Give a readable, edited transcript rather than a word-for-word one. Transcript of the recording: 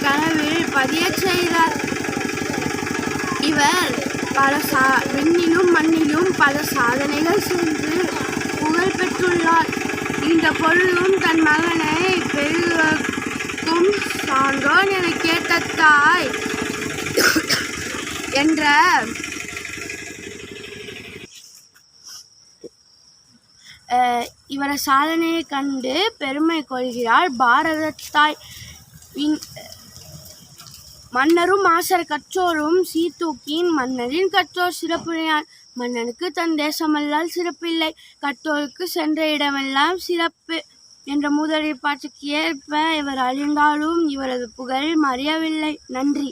கனவில் பதியச் செய்தார். இவர் விண்ணிலும் மண்ணிலும் பல சாதனைகள் செய்து புகழ் பெற்றுள்ளார். இந்த பொழுதும் தன் மகனை பெருகும் சான்றோன் என கேட்ட தாய் என்ற இவர சாதனையை கண்டு பெருமை கொள்கிறாள் பாரத தாய். மன்னரும் ஆசர் கற்றோரும் சீர்தூக்கின் மன்னரின் கற்றோர் சிறப்புடையான். மன்னனுக்கு தன் தேசமல்லால் சிறப்பில்லை, கற்றோருக்கு சென்ற இடமெல்லாம் சிறப்பு என்ற முதலில் பாட்டுக்கு ஏற்ப இவர் அழிந்தாலும் இவரது புகழ் மறையவில்லை. நன்றி.